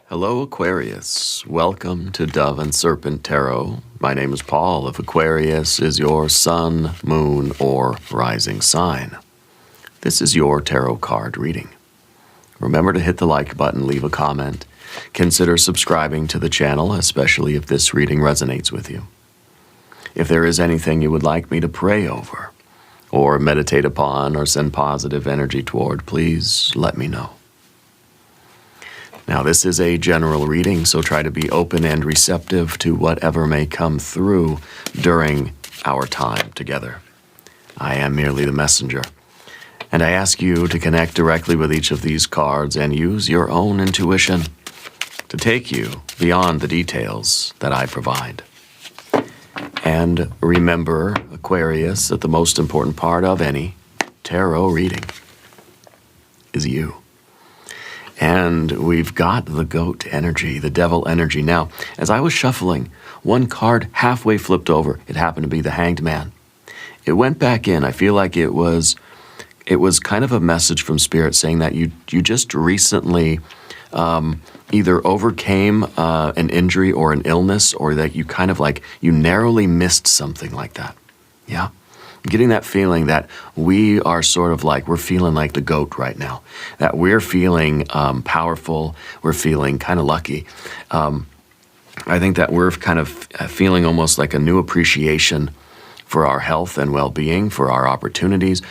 Hello, Aquarius. Welcome to Dove and Serpent Tarot. My name is Paul. If Aquarius is your sun, moon, or rising sign, this is your tarot card reading. Remember to hit the like button, leave a comment. Consider subscribing to the channel, especially if this reading resonates with you. If there is anything you would like me to pray over, or meditate upon, or send positive energy toward, please let me know. Now, this is a general reading, so try to be open and receptive to whatever may come through during our time together. I am merely the messenger, and I ask you to connect directly with each of these cards and use your own intuition to take you beyond the details that I provide. And remember, Aquarius, that the most important part of any tarot reading is you. And we've got the goat energy, the devil energy. Now, as I was shuffling, one card halfway flipped over. It happened to be the Hanged Man. It went back in. I feel like it was kind of a message from Spirit saying that you just recently either overcame an injury or an illness, or that you kind of like, you narrowly missed something like that. Yeah? Getting that feeling that we are sort of like, we're feeling like the goat right now. That we're feeling powerful, we're feeling kind of lucky. I think that we're kind of feeling almost like a new appreciation for our health and well-being, for our opportunities.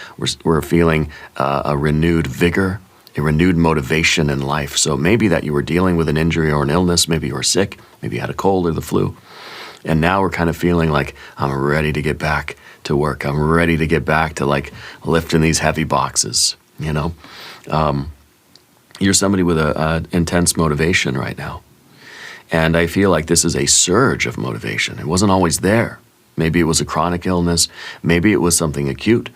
We're feeling a renewed vigor, a renewed motivation in life. So maybe that you were dealing with an injury or an illness, maybe you were sick, maybe you had a cold or the flu. And now we're kind of feeling like, I'm ready to get back to work. I'm ready to get back to like lifting these heavy boxes, you know? You're somebody with a intense motivation right now. And I feel like this is a surge of motivation. It wasn't always there. Maybe it was a chronic illness. Maybe it was something acute.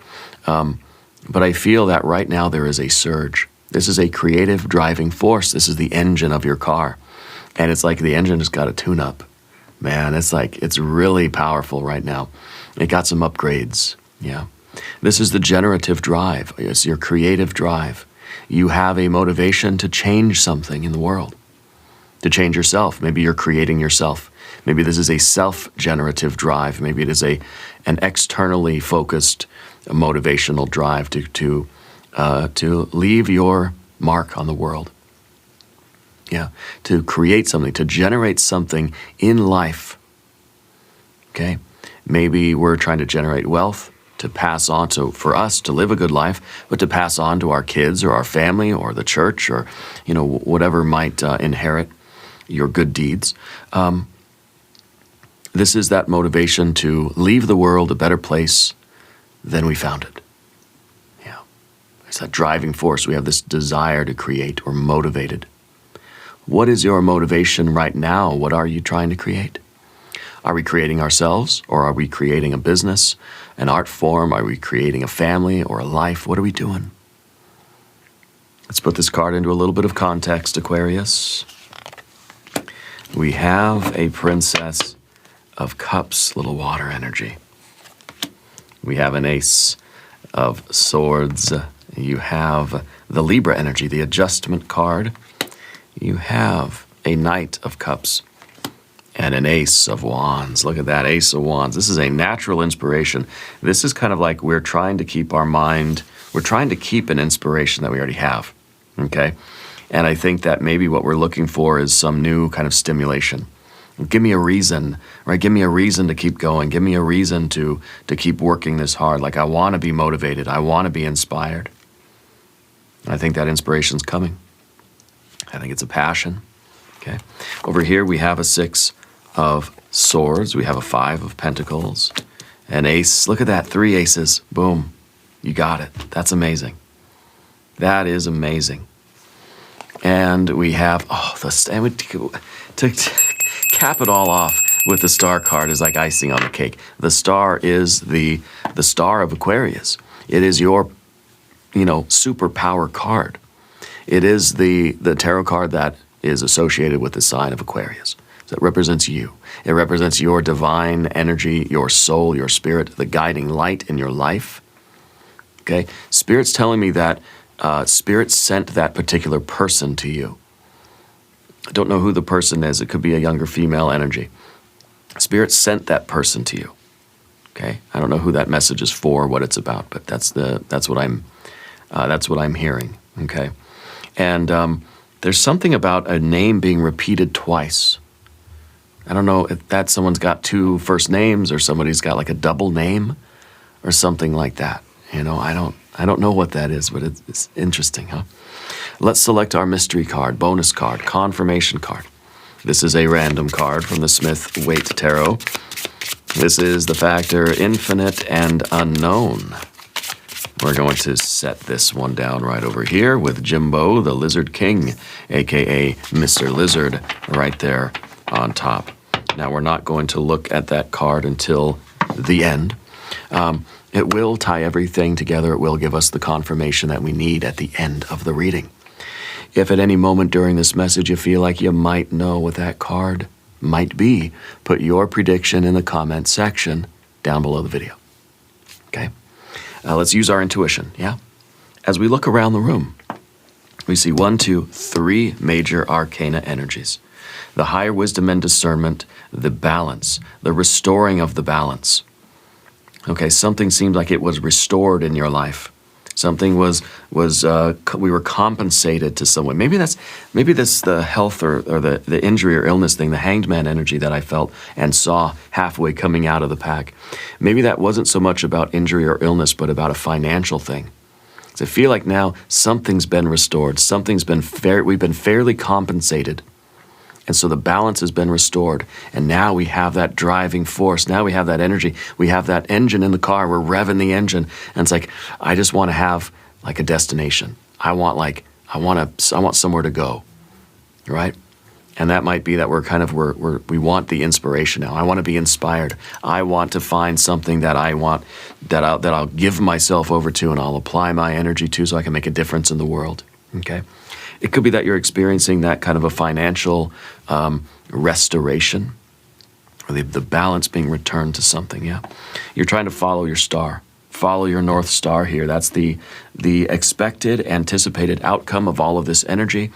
But I feel that right now there is a surge. This is a creative driving force. This is the engine of your car. And it's like the engine has got a tune-up. Man, it's really powerful right now. It got some upgrades, yeah. This is the generative drive. It's your creative drive. You have a motivation to change something in the world, to change yourself. Maybe you're creating yourself. Maybe this is a self-generative drive. Maybe it is an externally focused motivational drive to leave your mark on the world. Yeah, to create something, to generate something in life, okay? Maybe we're trying to generate wealth to pass on, so for us to live a good life, but to pass on to our kids or our family or the church or, you know, whatever might inherit your good deeds. This is that motivation to leave the world a better place than we found it. Yeah, it's that driving force. We have this desire to create. We're motivated. What is your motivation right now? What are you trying to create? Are we creating ourselves, or are we creating a business, an art form? Are we creating a family or a life? What are we doing? Let's put this card into a little bit of context, Aquarius. We have a Princess of Cups, little water energy. We have an Ace of Swords. You have the Libra energy, the adjustment card. You have a Knight of Cups and an Ace of Wands. Look at that, Ace of Wands. This is a natural inspiration. This is kind of like we're trying to keep our mind, we're trying to keep an inspiration that we already have, okay? And I think that maybe what we're looking for is some new kind of stimulation. Give me a reason, right? Give me a reason to keep going. Give me a reason to keep working this hard. Like, I want to be motivated. I want to be inspired. I think that inspiration's coming. I think it's a passion, okay? Over here, we have a Six of Swords. We have a Five of Pentacles, an Ace. Look at that, 3 aces. Boom. You got it. That's amazing. That is amazing. And we have, to cap it all off with the Star card is like icing on the cake. The Star is the Star of Aquarius. It is your, superpower card. It is the tarot card that is associated with the sign of Aquarius. So it represents you. It represents your divine energy, your soul, your spirit, the guiding light in your life. Okay? Spirit's telling me that Spirit sent that particular person to you. I don't know who the person is. It could be a younger female energy. Spirit sent that person to you. Okay, I don't know who that message is for, what it's about, but that's what I'm hearing. Okay, and there's something about a name being repeated twice. I don't know if that someone's got two first names or somebody's got like a double name or something like that. You know, I don't know what that is, but it's interesting, huh? Let's select our mystery card, bonus card, confirmation card. This is a random card from the Smith-Waite Tarot. This is the factor infinite and unknown. We're going to set this one down right over here with Jimbo, the Lizard King, aka Mr. Lizard, right there on top. Now, we're not going to look at that card until the end. It will tie everything together. It will give us the confirmation that we need at the end of the reading. If at any moment during this message you feel like you might know what that card might be, put your prediction in the comment section down below the video. Okay? Let's use our intuition, yeah? As we look around the room, we see 1, 2, 3 major arcana energies. The higher wisdom and discernment, the balance, the restoring of the balance. Okay, something seemed like it was restored in your life. Something we were compensated to some way. Maybe that's the health or the injury or illness thing, the hanged man energy that I felt and saw halfway coming out of the pack. Maybe that wasn't so much about injury or illness, but about a financial thing. So I feel like now something's been restored. We've been fairly compensated. And so the balance has been restored. And now we have that driving force. Now we have that energy. We have that engine in the car. We're revving the engine. And it's like, I just want to have like a destination. I want somewhere to go. Right? And that might be that we want the inspiration now. I want to be inspired. I want to find something that I want, that I'll give myself over to and I'll apply my energy to so I can make a difference in the world. Okay? It could be that you're experiencing that kind of a financial restoration, or the balance being returned to something, yeah? You're trying to follow your star. Follow your North Star here. That's the expected, anticipated outcome of all of this energy,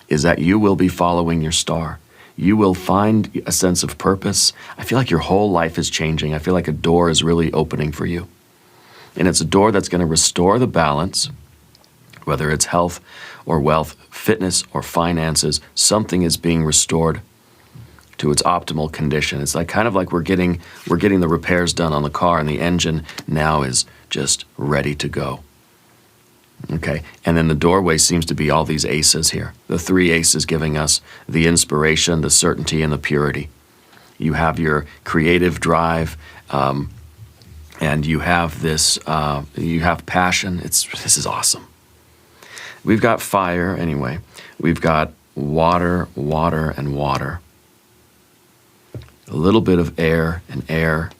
is that you will be following your star. You will find a sense of purpose. I feel like your whole life is changing. I feel like a door is really opening for you. And it's a door that's going to restore the balance, whether it's health or wealth, fitness or finances. Something is being restored to its optimal condition. It's like kind of like we're getting the repairs done on the car, and the engine now is just ready to go. Okay, and then the doorway seems to be all these aces here. The 3 aces giving us the inspiration, the certainty, and the purity. You have your creative drive, and you have this. You have passion. This is awesome. We've got fire, anyway. We've got water, water, and water. A little bit of air, and a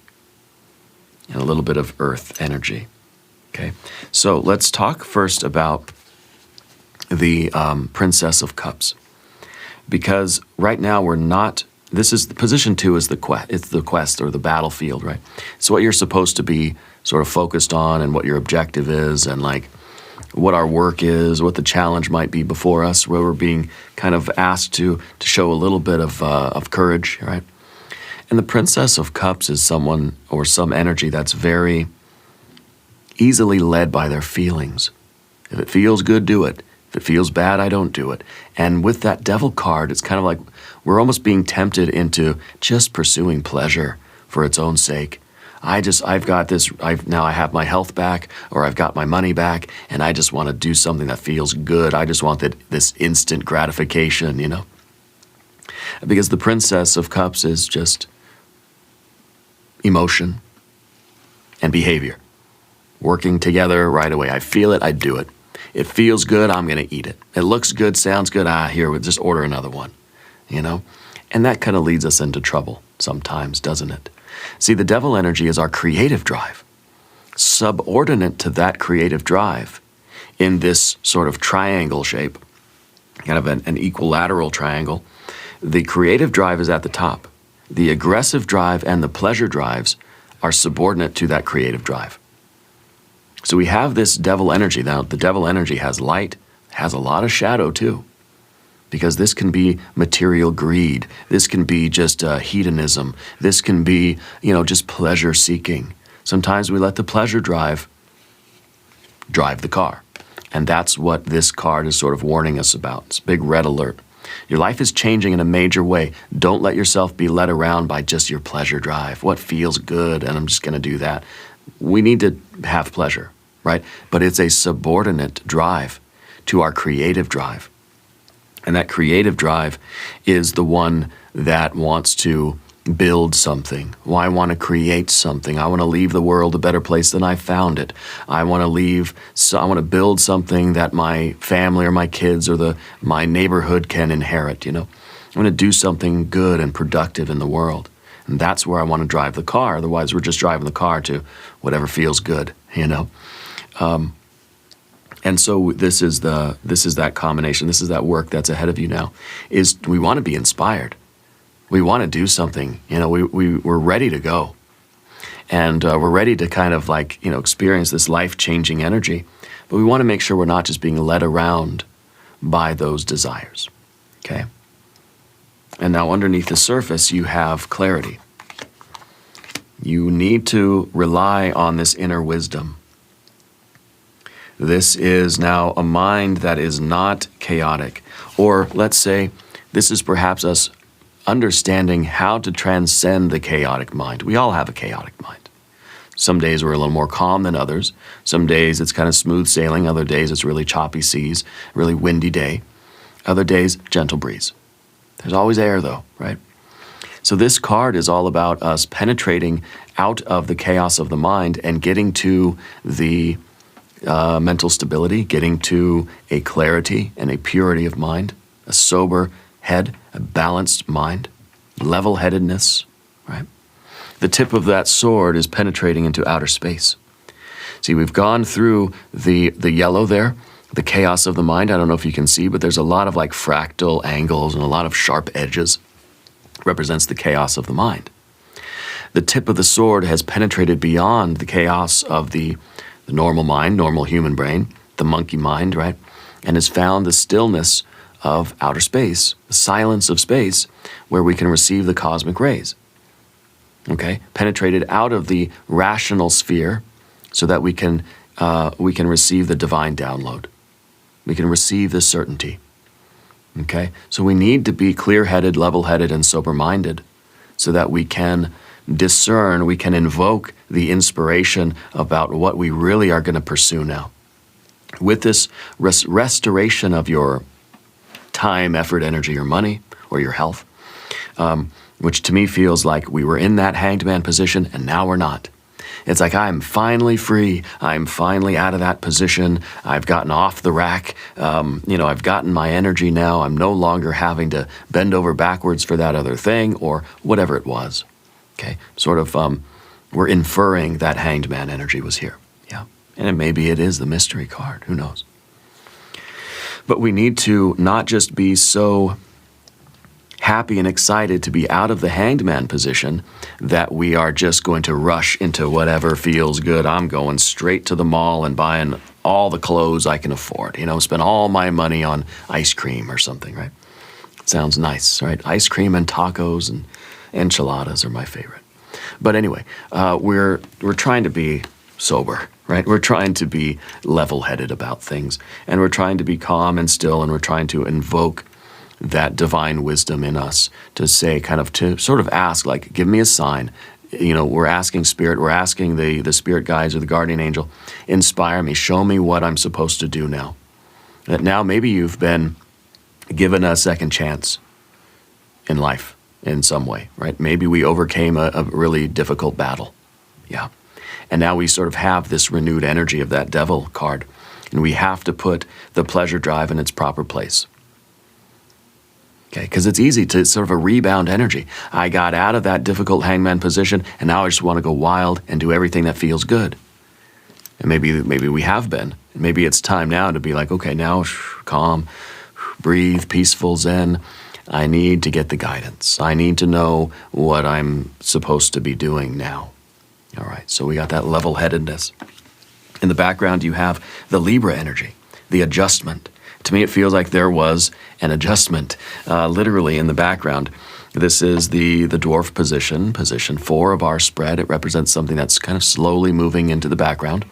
little bit of earth energy. Okay, so let's talk first about the Princess of Cups. Because right now we're not, this is, position 2 is it's the quest or the battlefield, right? It's what you're supposed to be sort of focused on and what your objective is and like what our work is, what the challenge might be before us, where we're being kind of asked to show a little bit of courage, right? And the Princess of Cups is someone or some energy that's very easily led by their feelings. If it feels good, do it. If it feels bad, I don't do it. And with that Devil card, it's kind of like we're almost being tempted into just pursuing pleasure for its own sake. I've got this, now I have my health back, or I've got my money back, and I just want to do something that feels good. I just want this instant gratification, you know? Because the Princess of Cups is just emotion and behavior working together right away. I feel it, I do it. It feels good, I'm going to eat it. It looks good, sounds good, here, we'll just order another one, you know? And that kind of leads us into trouble sometimes, doesn't it? See, the Devil energy is our creative drive. Subordinate to that creative drive in this sort of triangle shape, kind of an equilateral triangle, the creative drive is at the top. The aggressive drive and the pleasure drives are subordinate to that creative drive. So we have this Devil energy. Now, the Devil energy has light, has a lot of shadow too. because this can be material greed. This can be just hedonism. This can be, just pleasure seeking. Sometimes we let the pleasure drive the car. And that's what this card is sort of warning us about. It's a big red alert. Your life is changing in a major way. Don't let yourself be led around by just your pleasure drive. What feels good, and I'm just going to do that. We need to have pleasure, right? But it's a subordinate drive to our creative drive. And that creative drive is the one that wants to build something. Well, I want to create something. I want to leave the world a better place than I found it. I want to build something that my family or my kids or my neighborhood can inherit, I want to do something good and productive in the world. And that's where I want to drive the car. Otherwise, we're just driving the car to whatever feels good, And so this is that combination. This is that work that's ahead of you now. Is we want to be inspired. We want to do something. We're ready to go, and we're ready to kind of experience this life-changing energy. But we want to make sure we're not just being led around by those desires. Okay. And now underneath the surface, you have clarity. You need to rely on this inner wisdom. This is now a mind that is not chaotic. Or let's say this is perhaps us understanding how to transcend the chaotic mind. We all have a chaotic mind. Some days we're a little more calm than others. Some days it's kind of smooth sailing. Other days it's really choppy seas, really windy day. Other days, gentle breeze. There's always air though, right? So this card is all about us penetrating out of the chaos of the mind and getting to the mental stability, getting to a clarity and a purity of mind, a sober head, a balanced mind, level-headedness, right? The tip of that sword is penetrating into outer space. See, we've gone through the yellow there, the chaos of the mind. I don't know if you can see, but there's a lot of fractal angles and a lot of sharp edges. Represents the chaos of the mind. The tip of the sword has penetrated beyond the chaos of the normal mind, normal human brain, the monkey mind, right? And has found the stillness of outer space, the silence of space, where we can receive the cosmic rays. Okay? Penetrated out of the rational sphere so that we can receive the divine download. We can receive the certainty. Okay? So we need to be clear-headed, level-headed, and sober-minded so that we can discern, we can invoke the inspiration about what we really are going to pursue now. With this restoration of your time, effort, energy, or money, or your health, which to me feels like we were in that hanged man position and now we're not. It's like I'm finally free. I'm finally out of that position. I've gotten off the rack. I've gotten my energy now. I'm no longer having to bend over backwards for that other thing or whatever it was. Okay, sort of we're inferring that hanged man energy was here. Yeah, and maybe it is the mystery card. Who knows? But we need to not just be so happy and excited to be out of the hanged man position that we are just going to rush into whatever feels good. I'm going straight to the mall and buying all the clothes I can afford. Spend all my money on ice cream or something, right? It sounds nice, right? Ice cream and tacos and enchiladas are my favorite. But anyway, we're trying to be sober, right? We're trying to be level-headed about things, and we're trying to be calm and still, and we're trying to invoke that divine wisdom in us to say, to sort of ask, give me a sign. We're asking Spirit, we're asking the Spirit guides or the guardian angel, inspire me, show me what I'm supposed to do now. That now maybe you've been given a second chance in life in some way, right? Maybe we overcame a really difficult battle. Yeah. And now we sort of have this renewed energy of that devil card, and we have to put the pleasure drive in its proper place. Okay, because it's easy to sort of a rebound energy. I got out of that difficult hangman position, and now I just want to go wild and do everything that feels good. And maybe we have been. Maybe it's time now to be like, okay, now calm, breathe, peaceful, zen. I need to get the guidance. I need to know what I'm supposed to be doing now. All right, so we got that level-headedness. In the background, you have the Libra energy, the adjustment, To me, it feels like there was an adjustment, literally in the background. This is the dwarf position, position 4 of our spread. It represents something that's kind of slowly moving into the background,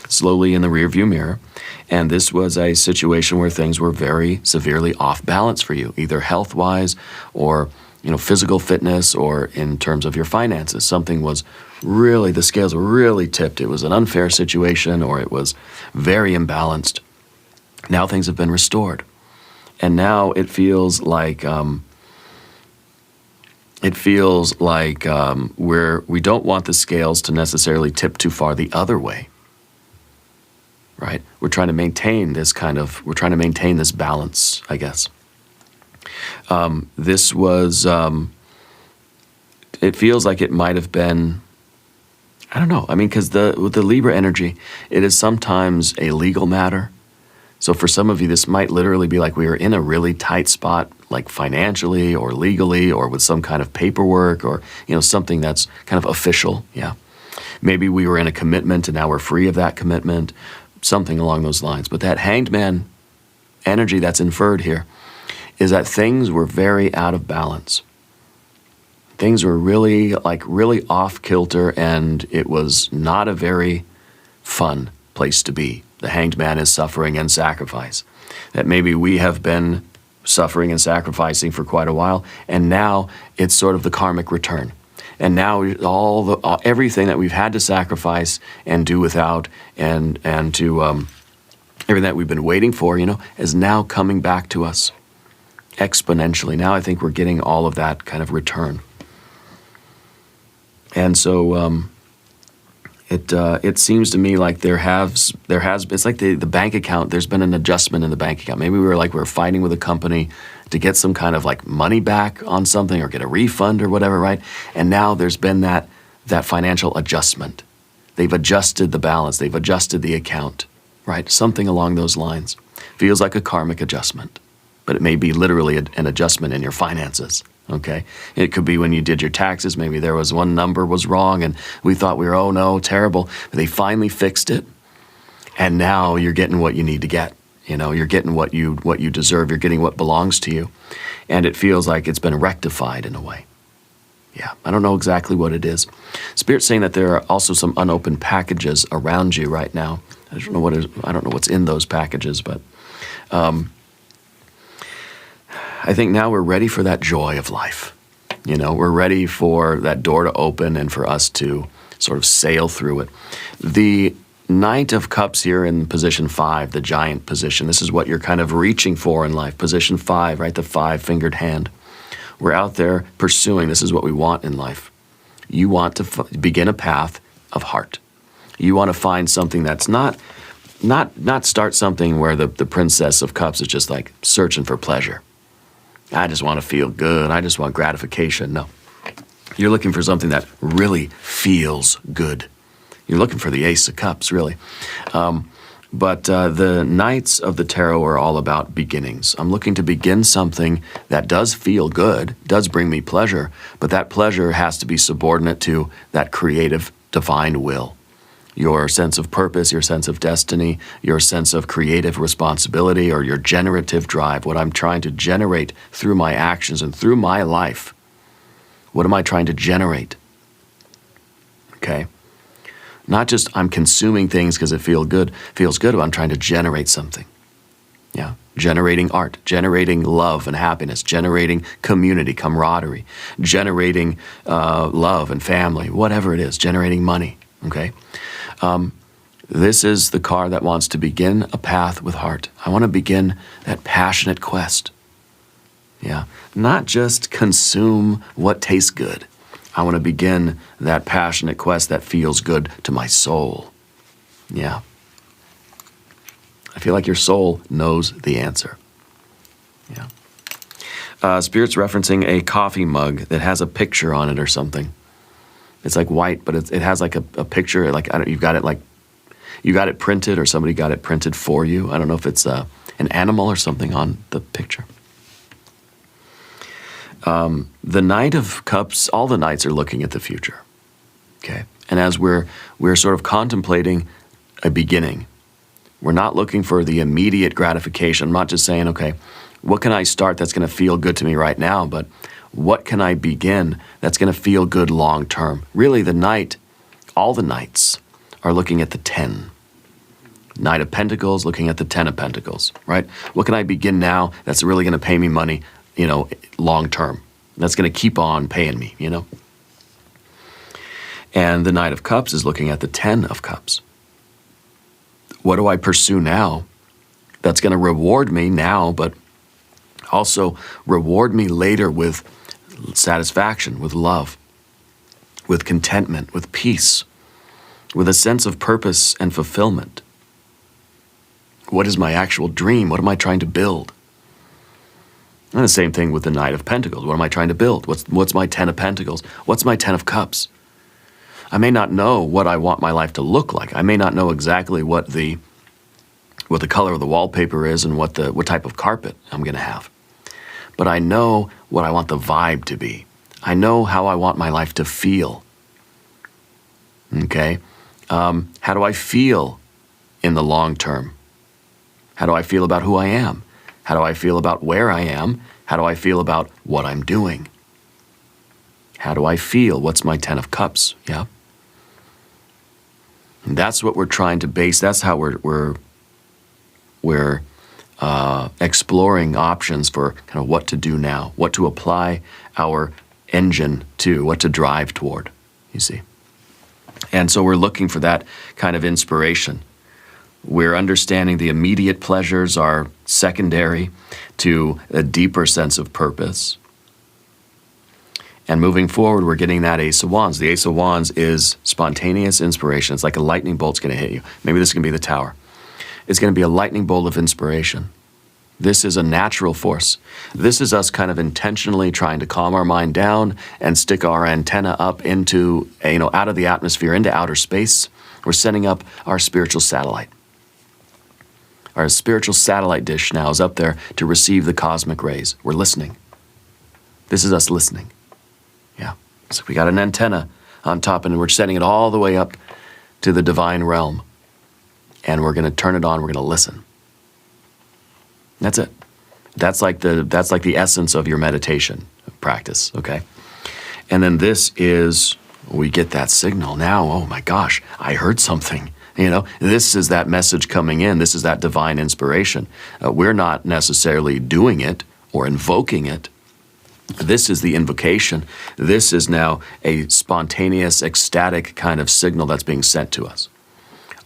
slowly in the rearview mirror. And this was a situation where things were very severely off balance for you, either health-wise or physical fitness, or in terms of your finances. Something was really, the scales were really tipped. It was an unfair situation, or it was very imbalanced. Now things have been restored. And now it feels like we don't want the scales to necessarily tip too far the other way, right? We're trying to maintain this balance, I guess. This was, it feels like it might have been, I don't know. I mean, because with the Libra energy, it is sometimes a legal matter. So for some of you, this might literally be like we were in a really tight spot, like financially or legally, or with some kind of paperwork, or something that's kind of official. Yeah, maybe we were in a commitment and now we're free of that commitment, something along those lines. But that Hanged Man energy that's inferred here is that things were very out of balance. Things were really off kilter, and it was not a very fun place to be. The Hanged Man is suffering and sacrifice. That maybe we have been suffering and sacrificing for quite a while, and now it's sort of the karmic return. And now everything that we've had to sacrifice and do without, and to everything that we've been waiting for, is now coming back to us exponentially. Now I think we're getting all of that kind of return. And so it seems to me like there has it's like the bank account, there's been an adjustment in the bank account. Maybe we were fighting with a company to get some kind of money back on something, or get a refund or whatever, right? And now there's been that financial adjustment. They've adjusted the balance, they've adjusted the account, right? Something along those lines. Feels like a karmic adjustment, but it may be literally an adjustment in your finances. Okay, it could be when you did your taxes, maybe there was one number was wrong and we thought we were, oh no, terrible. But they finally fixed it, and now you're getting what you need to get. You're getting what you deserve, you're getting what belongs to you. And it feels like it's been rectified in a way. Yeah, I don't know exactly what it is. Spirit's saying that there are also some unopened packages around you right now. I don't know what's in those packages, but I think now we're ready for that joy of life. We're ready for that door to open and for us to sort of sail through it. The Knight of Cups here in position 5, the giant position, this is what you're kind of reaching for in life. Position 5, right? The 5-fingered hand. We're out there pursuing, this is what we want in life. You want to begin a path of heart. You want to find something that's not start something where the Princess of Cups is just like searching for pleasure. I just want to feel good. I just want gratification. No. You're looking for something that really feels good. You're looking for the Ace of Cups, really. But the Knights of the Tarot are all about beginnings. I'm looking to begin something that does feel good, does bring me pleasure, but that pleasure has to be subordinate to that creative, divine will. Your sense of purpose, your sense of destiny, your sense of creative responsibility, or your generative drive, what I'm trying to generate through my actions and through my life. What am I trying to generate? Okay? Not just I'm consuming things because it feels good, but I'm trying to generate something. Yeah, generating art, generating love and happiness, generating community, camaraderie, generating love and family, whatever it is, generating money, okay? This is the card that wants to begin a path with heart. I want to begin that passionate quest. Yeah, not just consume what tastes good. I want to begin that passionate quest that feels good to my soul. Yeah. I feel like your soul knows the answer. Yeah. Spirit's referencing a coffee mug that has a picture on it or something. It's like white, but it has like a picture. Like you got it printed, or somebody got it printed for you. I don't know if it's an animal or something on the picture. The Knight of Cups, all the Knights are looking at the future. Okay, and as we're sort of contemplating a beginning, We're not looking for the immediate gratification. I'm not just saying, okay, what can I start that's going to feel good to me right now, but what can I begin that's going to feel good long term? Really, all the knights are looking at the 10. Knight of Pentacles looking at the 10 of Pentacles, right? What can I begin now that's really going to pay me money, long term? That's going to keep on paying me, And the Knight of Cups is looking at the 10 of Cups. What do I pursue now that's going to reward me now, but also reward me later with satisfaction, with love, with contentment, with peace, with a sense of purpose and fulfillment? What is my actual dream? What am I trying to build? And the same thing with the Knight of Pentacles. What am I trying to build? What's my 10 of Pentacles? What's my 10 of Cups? I may not know what I want my life to look like. I may not know exactly what the color of the wallpaper is and what type of carpet I'm going to have. But I know what I want the vibe to be. I know how I want my life to feel. Okay? How do I feel in the long term? How do I feel about who I am? How do I feel about where I am? How do I feel about what I'm doing? How do I feel? What's my 10 of Cups? Yeah? And that's what we're trying to base. That's how we're exploring options for kind of what to do now, what to apply our engine to, what to drive toward, you see. And so we're looking for that kind of inspiration. We're understanding the immediate pleasures are secondary to a deeper sense of purpose. And moving forward, we're getting that Ace of Wands. The Ace of Wands is spontaneous inspiration. It's like a lightning bolt's going to hit you. Maybe this can be the Tower. It's going to be a lightning bolt of inspiration. This is a natural force. This is us kind of intentionally trying to calm our mind down and stick our antenna up into, out of the atmosphere, into outer space. We're setting up our spiritual satellite. Our spiritual satellite dish now is up there to receive the cosmic rays. We're listening. This is us listening. Yeah. So we got an antenna on top and we're setting it all the way up to the divine realm. And we're going to turn it on. We're going to listen. That's it. That's like the essence of your meditation practice, okay? And then this is, we get that signal now. Oh my gosh, I heard something. This is that message coming in. This is that divine inspiration. We're not necessarily doing it or invoking it. This is the invocation. This is now a spontaneous, ecstatic kind of signal that's being sent to us.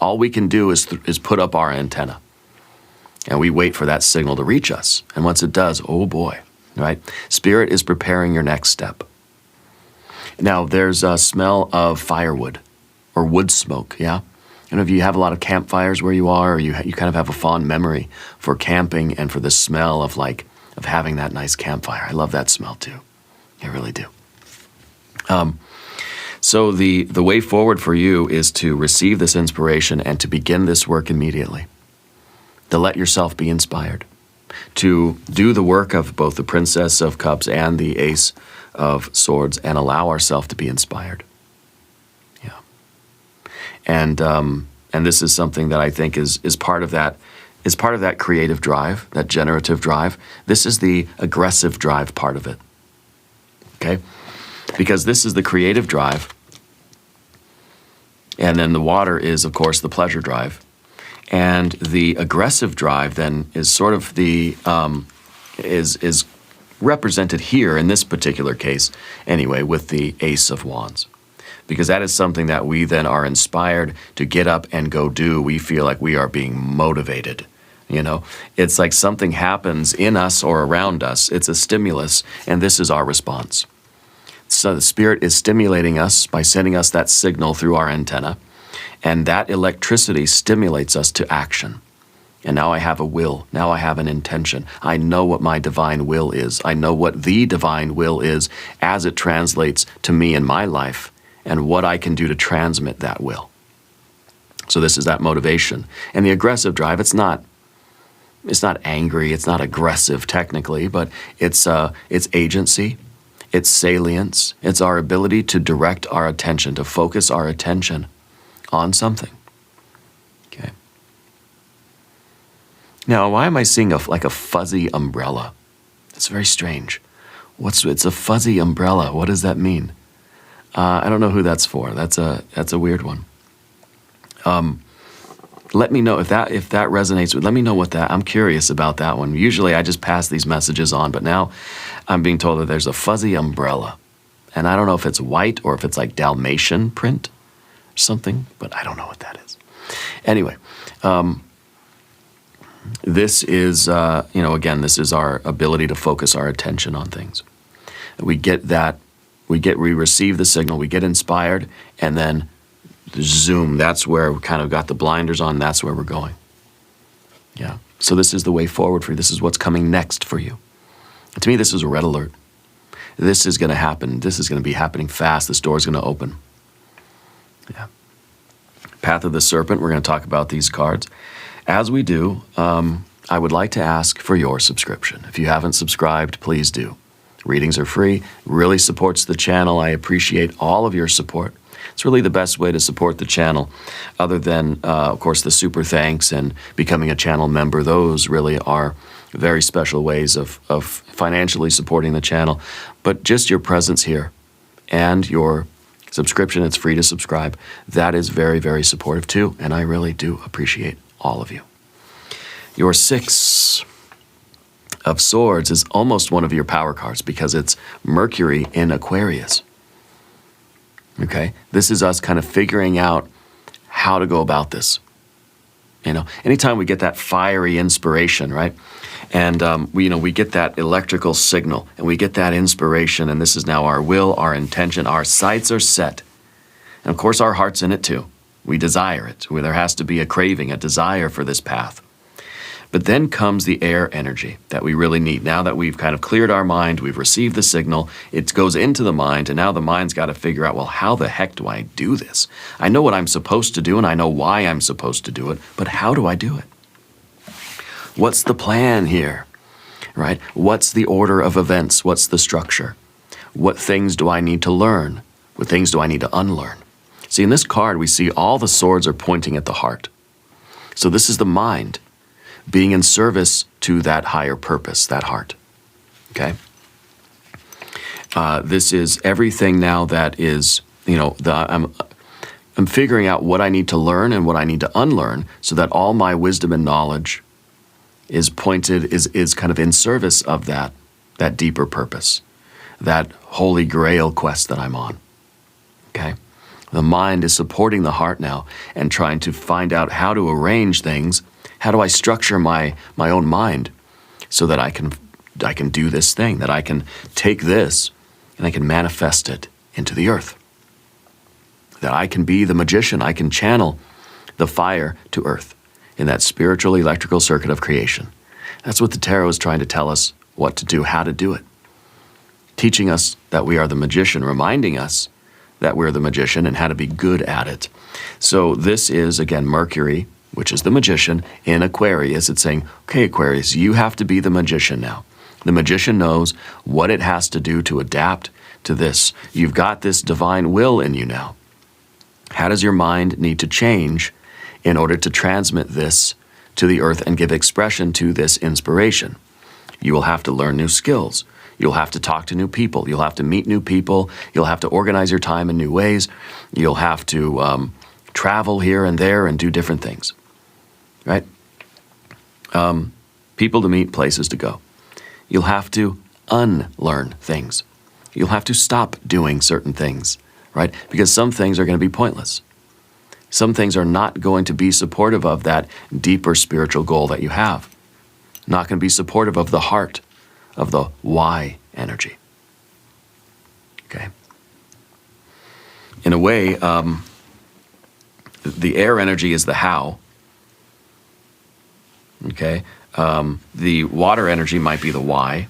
All we can do is put up our antenna. And we wait for that signal to reach us. And once it does, oh boy, right? Spirit is preparing your next step. Now, there's a smell of firewood or wood smoke, yeah? If you have a lot of campfires where you are, or you kind of have a fond memory for camping and for the smell of having that nice campfire. I love that smell too. I really do. So the way forward for you is to receive this inspiration and to begin this work immediately. To let yourself be inspired. To do the work of both the Princess of Cups and the Ace of Swords and allow ourselves to be inspired. Yeah. And this is something that I think is part of that creative drive, that generative drive. This is the aggressive drive part of it. Okay? Because this is the creative drive. And then the water is, of course, the pleasure drive. And the aggressive drive then is sort of is represented here in this particular case, anyway, with the Ace of Wands. Because that is something that we then are inspired to get up and go do. We feel like we are being motivated. It's like something happens in us or around us. It's a stimulus, and this is our response. So the Spirit is stimulating us by sending us that signal through our antenna. And that electricity stimulates us to action. And now I have a will. Now I have an intention. I know what my divine will is. I know what the divine will is as it translates to me in my life and what I can do to transmit that will. So this is that motivation. And the aggressive drive, it's not angry, it's not aggressive technically, but it's agency, it's salience, it's our ability to direct our attention, to focus our attention on something. Okay. Now, why am I seeing like a fuzzy umbrella? It's very strange. It's a fuzzy umbrella. What does that mean? I don't know who that's for. That's a weird one. Let me know if that resonates with. Let me know what that. I'm curious about that one. Usually I just pass these messages on, but now I'm being told that there's a fuzzy umbrella, and I don't know if it's white or if it's like Dalmatian print or something, but I don't know what that is. Anyway, this is again, this is our ability to focus our attention on things. We get that. We receive the signal. We get inspired, and then zoom, that's where we kind of got the blinders on, that's where we're going. Yeah. So this is the way forward for you. This is what's coming next for you. To me, this is a red alert. This is going to happen. This is going to be happening fast. This door is going to open. Yeah. Path of the Serpent, we're going to talk about these cards. As we do, I would like to ask for your subscription. If you haven't subscribed, please do. Readings are free. Really supports the channel. I appreciate all of your support. It's really the best way to support the channel, other than, of course, the super thanks and becoming a channel member. Those really are very special ways of financially supporting the channel. But just your presence here and your subscription, it's free to subscribe, that is very, very supportive too, and I really do appreciate all of you. Your Six of Swords is almost one of your power cards because it's Mercury in Aquarius. Okay, this is us kind of figuring out how to go about this. You know, anytime we get that fiery inspiration, right? And we get that electrical signal, and we get that inspiration, and this is now our will, our intention, our sights are set. And of course, our heart's in it too. We desire it. There has to be a craving, a desire for this path. But then comes the air energy that we really need. Now that we've kind of cleared our mind, we've received the signal, it goes into the mind, and now the mind's got to figure out, well, how the heck do I do this? I know what I'm supposed to do, and I know why I'm supposed to do it, but how do I do it? What's the plan here, right? What's the order of events? What's the structure? What things do I need to learn? What things do I need to unlearn? See, in this card, we see all the swords are pointing at the heart. So this is the mind being in service to that higher purpose, that heart, okay? This is everything now that is, I'm figuring out what I need to learn and what I need to unlearn so that all my wisdom and knowledge is pointed, is kind of in service of that deeper purpose, that holy grail quest that I'm on, okay? The mind is supporting the heart now and trying to find out how to arrange things. How do I structure my own mind so that I can do this thing, that I can take this and I can manifest it into the earth? That I can be the magician, I can channel the fire to earth in that spiritual electrical circuit of creation. That's what the tarot is trying to tell us what to do, how to do it. Teaching us that we are the magician, reminding us that we're the magician and how to be good at it. So this is, again, Mercury, which is the magician, in Aquarius. It's saying, okay, Aquarius, you have to be the magician now. The magician knows what it has to do to adapt to this. You've got this divine will in you now. How does your mind need to change in order to transmit this to the earth and give expression to this inspiration? You will have to learn new skills. You'll have to talk to new people. You'll have to meet new people. You'll have to organize your time in new ways. You'll have to travel here and there and do different things. Right? People to meet, places to go. You'll have to unlearn things. You'll have to stop doing certain things, right? Because some things are going to be pointless. Some things are not going to be supportive of that deeper spiritual goal that you have. Not going to be supportive of the heart, of the why energy. Okay? In a way, the air energy is the how. Okay, the water energy might be the why.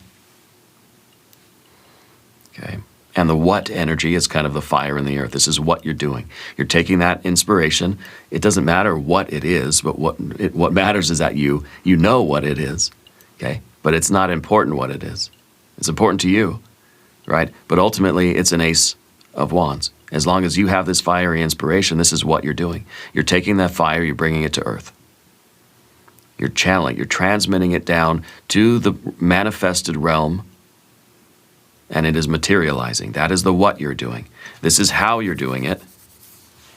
Okay, and the what energy is kind of the fire in the earth. This is what you're doing. You're taking that inspiration. It doesn't matter what it is, but what matters is that you know what it is. Okay, but it's not important what it is. It's important to you, right? But ultimately, it's an Ace of Wands. As long as you have this fiery inspiration, this is what you're doing. You're taking that fire, you're bringing it to earth. You're channeling, you're transmitting it down to the manifested realm, and it is materializing. That is the what you're doing. This is how you're doing it,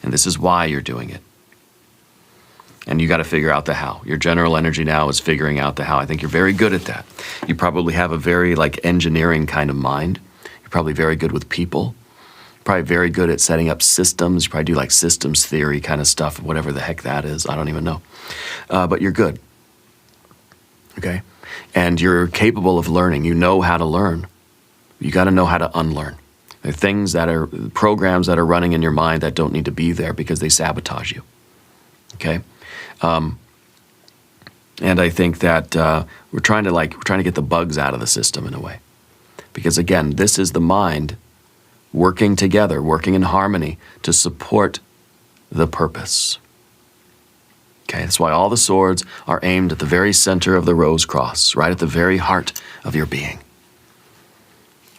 and this is why you're doing it. And you got to figure out the how. Your general energy now is figuring out the how. I think you're very good at that. You probably have a very engineering kind of mind. You're probably very good with people. You're probably very good at setting up systems. You probably do systems theory kind of stuff, whatever the heck that is. I don't even know. But you're good. Okay? And you're capable of learning. You know how to learn. You got to know how to unlearn. There are things that are, programs that are running in your mind that don't need to be there because they sabotage you. Okay? And I think that we're trying to get the bugs out of the system in a way. Because again, this is the mind working together, working in harmony to support the purpose. Okay, that's why all the swords are aimed at the very center of the rose cross, right at the very heart of your being.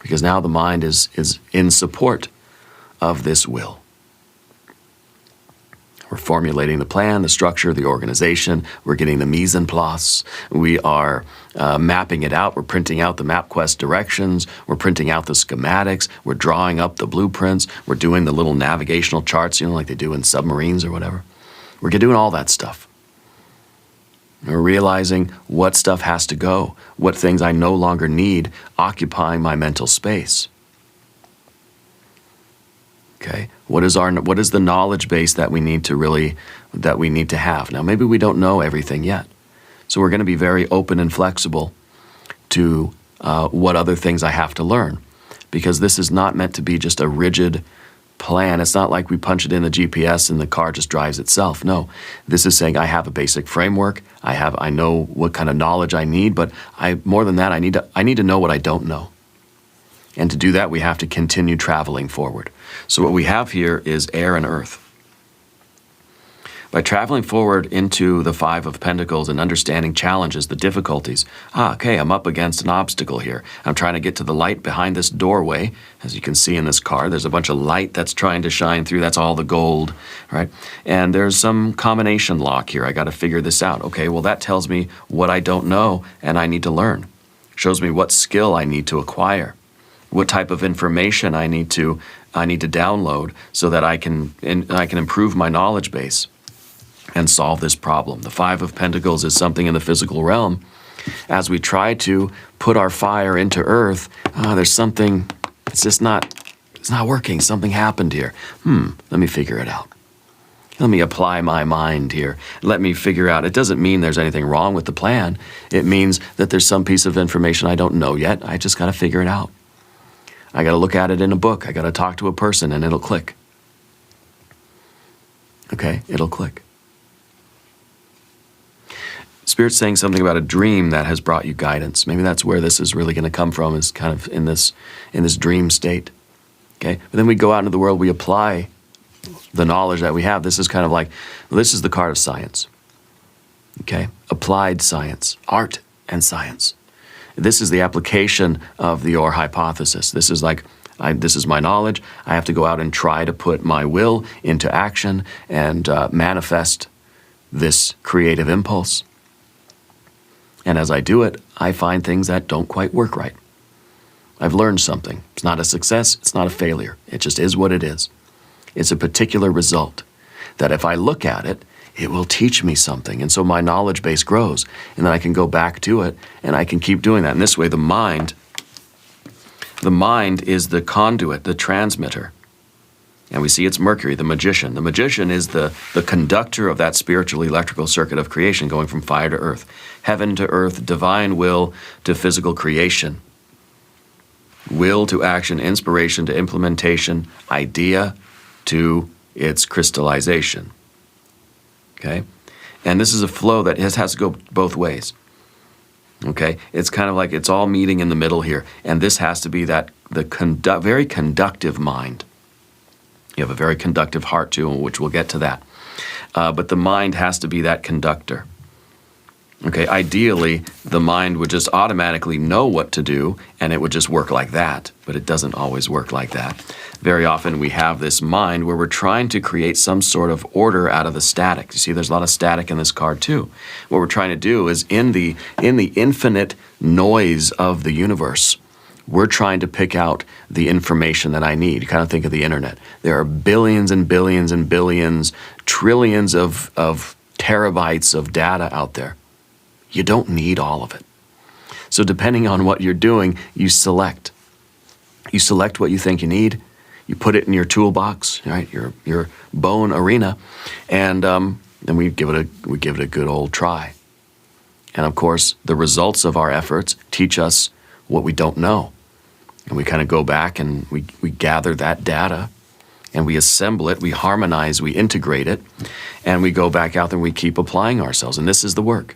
Because now the mind is in support of this will. We're formulating the plan, the structure, the organization. We're getting the mise en place. We are mapping it out. We're printing out the MapQuest directions. We're printing out the schematics. We're drawing up the blueprints. We're doing the little navigational charts, like they do in submarines or whatever. We're doing all that stuff. We're realizing what stuff has to go, what things I no longer need occupying my mental space. Okay, what is the knowledge base that we need to have? Now, maybe we don't know everything yet, so we're going to be very open and flexible to what other things I have to learn, because this is not meant to be just a rigid plan. It's not like we punch it in the GPS and the car just drives itself. No, this is saying I have a basic framework. I know what kind of knowledge I need, but more than that, I need to know what I don't know. And to do that, we have to continue traveling forward. So what we have here is air and earth. By traveling forward into the Five of Pentacles and understanding challenges, the difficulties. Okay, I'm up against an obstacle here. I'm trying to get to the light behind this doorway. As you can see in this card, there's a bunch of light that's trying to shine through. That's all the gold, right? And there's some combination lock here. I got to figure this out. Okay, well, that tells me what I don't know and I need to learn. Shows me what skill I need to acquire, what type of information I need to download so that I can improve my knowledge base and solve this problem. The Five of Pentacles is something in the physical realm. As we try to put our fire into earth, there's something, it's not working. Something happened here. Let me figure it out. Let me apply my mind here. Let me figure out. It doesn't mean there's anything wrong with the plan. It means that there's some piece of information I don't know yet. I just got to figure it out. I got to look at it in a book. I got to talk to a person and it'll click. Okay, it'll click. Spirit's saying something about a dream that has brought you guidance. Maybe that's where this is really going to come from, is kind of in this dream state. Okay, but then we go out into the world, we apply the knowledge that we have. This is kind of like, well, this is the card of science. Okay, applied science, art and science. This is the application of your hypothesis. This is like, this is my knowledge. I have to go out and try to put my will into action and manifest this creative impulse. And as I do it, I find things that don't quite work right. I've learned something. It's not a success. It's not a failure. It just is what it is. It's a particular result that if I look at it, it will teach me something. And so my knowledge base grows. And then I can go back to it and I can keep doing that. And this way the mind is the conduit, the transmitter. And we see it's Mercury, the magician. The magician is the conductor of that spiritual electrical circuit of creation, going from fire to earth, heaven to earth, divine will to physical creation, will to action, inspiration to implementation, idea to its crystallization. Okay? And this is a flow that has to go both ways. Okay? It's kind of like it's all meeting in the middle here. And this has to be the very conductive mind. You have a very conductive heart too, which we'll get to that. But the mind has to be that conductor. Okay, ideally, the mind would just automatically know what to do, and it would just work like that, but it doesn't always work like that. Very often we have this mind where we're trying to create some sort of order out of the static. You see, there's a lot of static in this card too. What we're trying to do is in the infinite noise of the universe, we're trying to pick out the information that I need. You kind of think of the internet. There are billions and billions and billions, trillions of terabytes of data out there. You don't need all of it. So depending on what you're doing, you select. You select what you think you need. You put it in your toolbox, right? Your bone arena, and then we give it a good old try. And of course, the results of our efforts teach us what we don't know, and we kind of go back and we gather that data, and we assemble it, we harmonize, we integrate it, and we go back out there and we keep applying ourselves. And this is the work.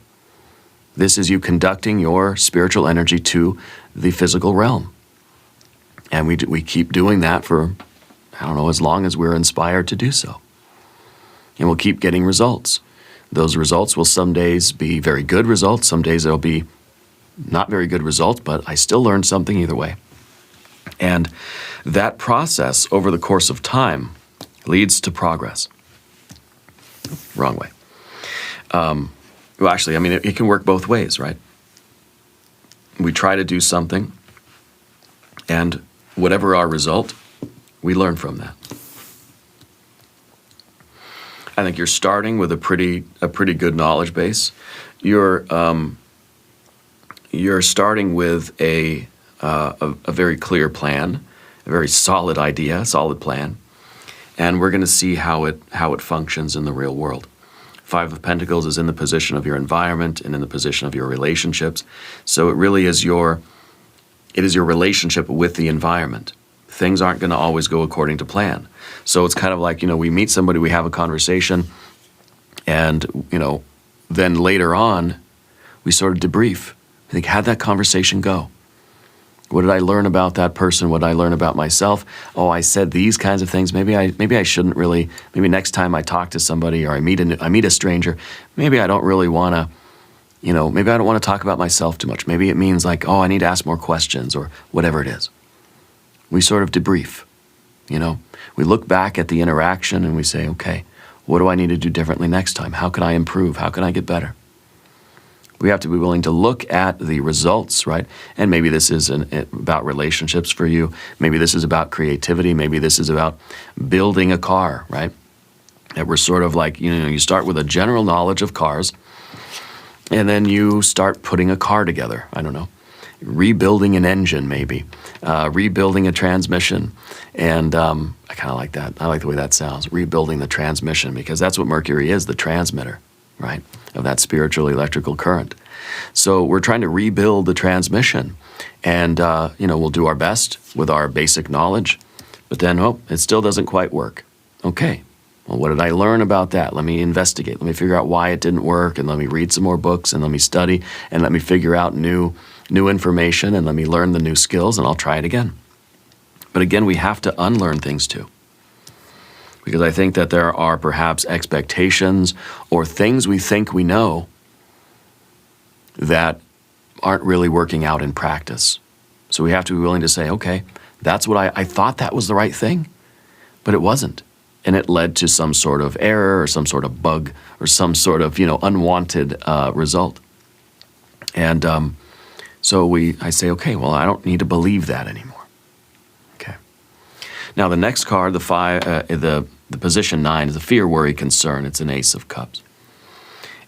This is you conducting your spiritual energy to the physical realm. And we keep doing that for, I don't know, as long as we're inspired to do so. And we'll keep getting results. Those results will some days be very good results. Some days they'll be not very good results, but I still learned something either way. And that process over the course of time leads to progress. Wrong way. Well, actually, I mean, it can work both ways, right? We try to do something, and whatever our result, we learn from that. I think you're starting with a pretty good knowledge base. You're starting with a very clear plan, a very solid idea, solid plan, and we're going to see how it functions in the real world. Five of Pentacles is in the position of your environment and in the position of your relationships. So it really is your relationship with the environment. Things aren't going to always go according to plan. So it's kind of like, we meet somebody, we have a conversation, and, then later on, we sort of debrief. I think, how'd that conversation go? What did I learn about that person? What did I learn about myself? Oh, I said these kinds of things. Maybe I shouldn't really. Maybe next time I talk to somebody or I meet a stranger, maybe I don't really want to. Maybe I don't want to talk about myself too much. Maybe it means like, oh, I need to ask more questions or whatever it is. We sort of debrief. We look back at the interaction and we say, okay, what do I need to do differently next time? How can I improve? How can I get better? We have to be willing to look at the results, right? And maybe this is about relationships for you. Maybe this is about creativity. Maybe this is about building a car, right? That we're sort of like, you start with a general knowledge of cars, and then you start putting a car together. I don't know. Rebuilding an engine, maybe. Rebuilding a transmission. And I kind of like that. I like the way that sounds. Rebuilding the transmission, because that's what Mercury is, the transmitter, right, of that spiritual electrical current. So we're trying to rebuild the transmission, and we'll do our best with our basic knowledge, but then, it still doesn't quite work. Okay, well, what did I learn about that? Let me investigate. Let me figure out why it didn't work, and let me read some more books, and let me study, and let me figure out new information, and let me learn the new skills, and I'll try it again. But again, we have to unlearn things too. Because I think that there are perhaps expectations or things we think we know that aren't really working out in practice. So we have to be willing to say, okay, that's what I thought that was the right thing, but it wasn't. And it led to some sort of error or some sort of bug or some sort of, unwanted result. And so I say, okay, well, I don't need to believe that anymore. Okay. Now the next card, the position 9, is a fear, worry, concern. It's an Ace of Cups.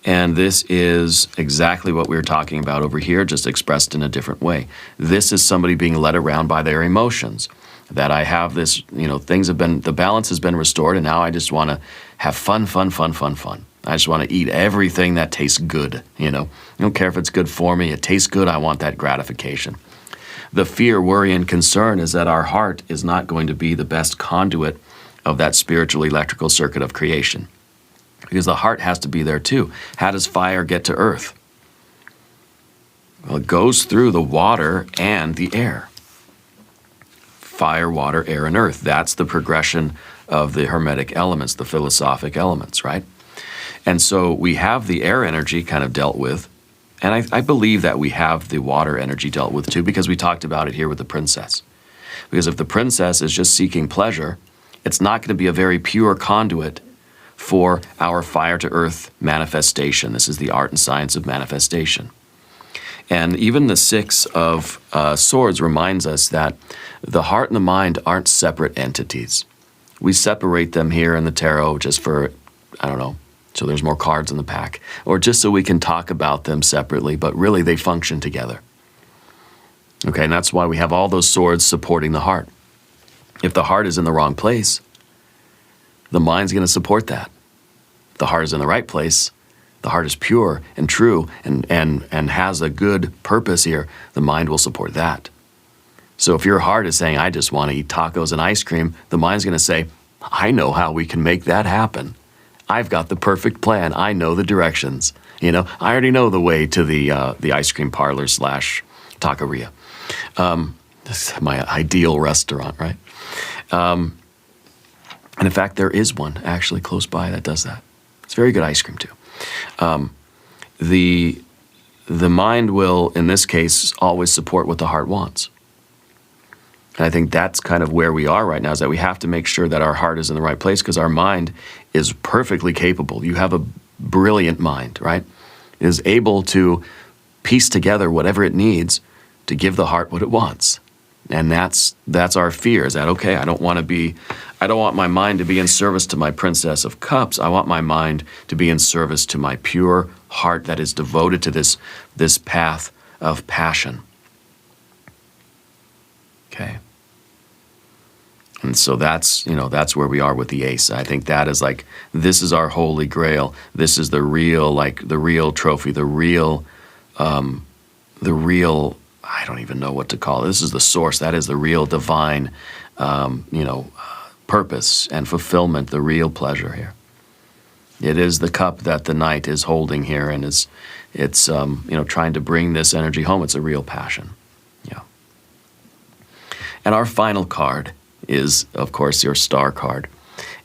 And this is exactly what we were talking about over here, just expressed in a different way. This is somebody being led around by their emotions. That I have this, the balance has been restored, and now I just want to have fun. I just want to eat everything that tastes good, I don't care if it's good for me. It tastes good. I want that gratification. The fear, worry, and concern is that our heart is not going to be the best conduit of that spiritual electrical circuit of creation. Because the heart has to be there too. How does fire get to earth? Well, it goes through the water and the air. Fire, water, air, and earth. That's the progression of the hermetic elements, the philosophic elements, right? And so we have the air energy kind of dealt with And I believe that we have the water energy dealt with too, because we talked about it here with the princess. Because if the princess is just seeking pleasure, it's not going to be a very pure conduit for our fire to earth manifestation. This is the art and science of manifestation. And even the Six of Swords reminds us that the heart and the mind aren't separate entities. We separate them here in the tarot just for, I don't know, so there's more cards in the pack, or just so we can talk about them separately, but really they function together. Okay, and that's why we have all those swords supporting the heart. If the heart is in the wrong place, the mind's going to support that. If the heart is in the right place, the heart is pure and true and has a good purpose here, the mind will support that. So if your heart is saying, I just want to eat tacos and ice cream, the mind's going to say, I know how we can make that happen. I've got the perfect plan. I know the directions. You know, I already know the way to the ice cream parlor / taqueria. This is my ideal restaurant, right? And in fact, there is one actually close by that does that. It's very good ice cream too. The mind will, in this case, always support what the heart wants. And I think that's kind of where we are right now, is that we have to make sure that our heart is in the right place, because our mind is perfectly capable. You have a brilliant mind, right? It is able to piece together whatever it needs to give the heart what it wants. And that's our fear, is that, okay, I don't want my mind to be in service to my Princess of Cups. I want my mind to be in service to my pure heart that is devoted to this path of passion. Okay. And so that's where we are with the ace. I think that is like, this is our holy grail. This is the real trophy, the real, I don't even know what to call it. This is the source. That is the real divine, purpose and fulfillment, the real pleasure here. It is the cup that the knight is holding here, and it's trying to bring this energy home. It's a real passion. Yeah. And our final card is, of course, your star card.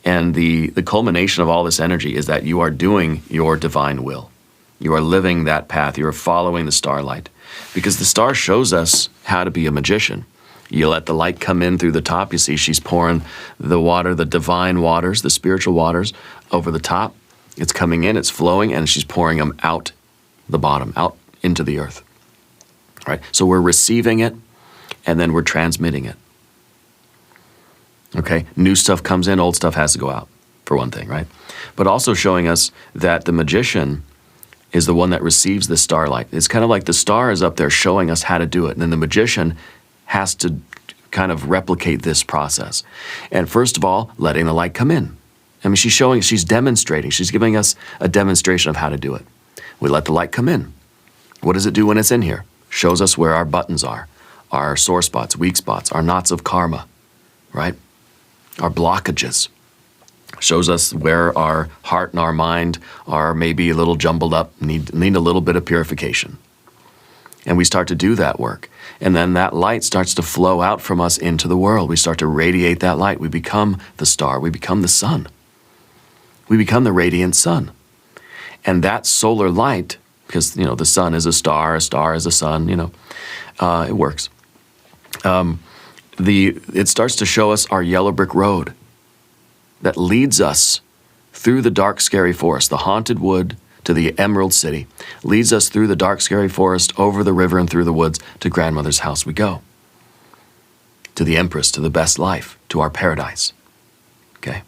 And the culmination of all this energy is that you are doing your divine will. You are living that path. You are following the starlight. Because the star shows us how to be a magician. You let the light come in through the top. You see she's pouring the water, the divine waters, the spiritual waters over the top. It's coming in, it's flowing, and she's pouring them out the bottom, out into the earth. Right? So we're receiving it, and then we're transmitting it. Okay? New stuff comes in, old stuff has to go out, for one thing, right? But also showing us that the magician is the one that receives the starlight. It's kind of like the star is up there showing us how to do it, and then the magician has to kind of replicate this process. And first of all, letting the light come in. I mean, she's demonstrating, she's giving us a demonstration of how to do it. We let the light come in. What does it do when it's in here? Shows us where our buttons are, our sore spots, weak spots, our knots of karma, right? Our blockages. Shows us where our heart and our mind are maybe a little jumbled up, need a little bit of purification. And we start to do that work. And then that light starts to flow out from us into the world. We start to radiate that light. We become the star. We become the sun. We become the radiant sun. And that solar light, because, the sun is a star is a sun, it works. It starts to show us our yellow brick road that leads us through the dark, scary forest, the haunted wood, to the Emerald City, leads us through the dark, scary forest, over the river and through the woods. To grandmother's house we go. To the Empress, to the best life, to our paradise. Okay?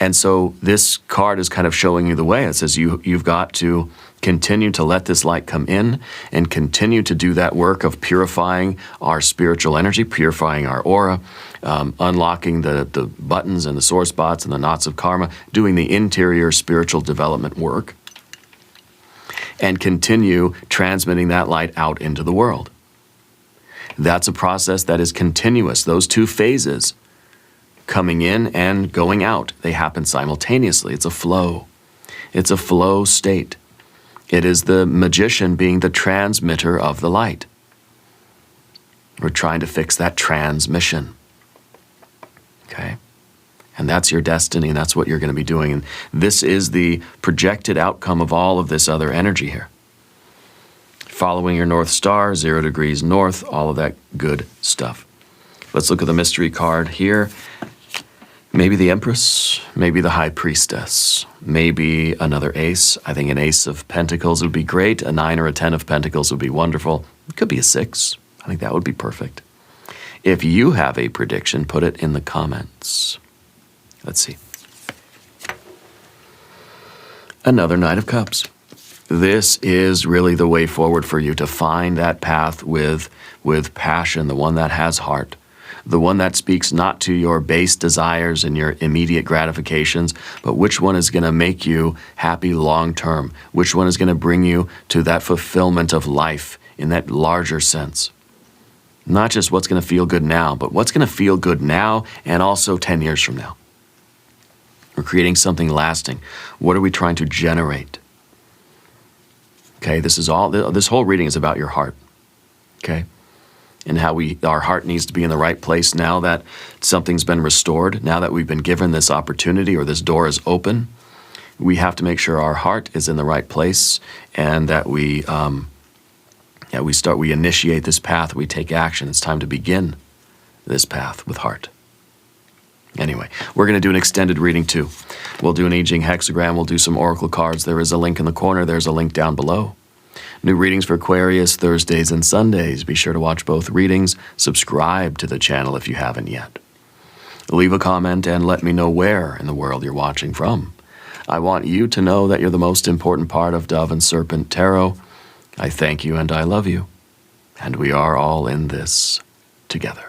And so this card is kind of showing you the way. It says you've got to continue to let this light come in and continue to do that work of purifying our spiritual energy, purifying our aura, unlocking the buttons and the sore spots and the knots of karma, doing the interior spiritual development work, and continue transmitting that light out into the world. That's a process that is continuous. Those two phases, coming in and going out, they happen simultaneously. It's a flow. It's a flow state. It is the magician being the transmitter of the light. We're trying to fix that transmission. Okay? And that's your destiny, and that's what you're going to be doing. And this is the projected outcome of all of this other energy here. following your North Star, 0 degrees north, all of that good stuff. Let's look at the mystery card here. Maybe the Empress, maybe the High Priestess, maybe another ace. I think an Ace of Pentacles would be great. A 9 or a 10 of Pentacles would be wonderful. It could be a 6. I think that would be perfect. If you have a prediction, put it in the comments. Let's see. Another Knight of Cups. This is really the way forward for you to find that path with passion, the one that has heart. The one that speaks not to your base desires and your immediate gratifications, but which one is going to make you happy long term? Which one is going to bring you to that fulfillment of life in that larger sense? Not just what's going to feel good now, but what's going to feel good now and also 10 years from now. We're creating something lasting. What are we trying to generate? Okay, this whole reading is about your heart. Okay? And how our heart needs to be in the right place now that something's been restored, now that we've been given this opportunity or this door is open. We have to make sure our heart is in the right place and that we initiate this path, we take action. It's time to begin this path with heart. Anyway, we're going to do an extended reading too. We'll do an I Ching hexagram, we'll do some oracle cards. There is a link in the corner, there's a link down below. New readings for Aquarius Thursdays and Sundays. Be sure to watch both readings. Subscribe to the channel if you haven't yet. Leave a comment and let me know where in the world you're watching from. I want you to know that you're the most important part of Dove and Serpent Tarot. I thank you and I love you. And we are all in this together.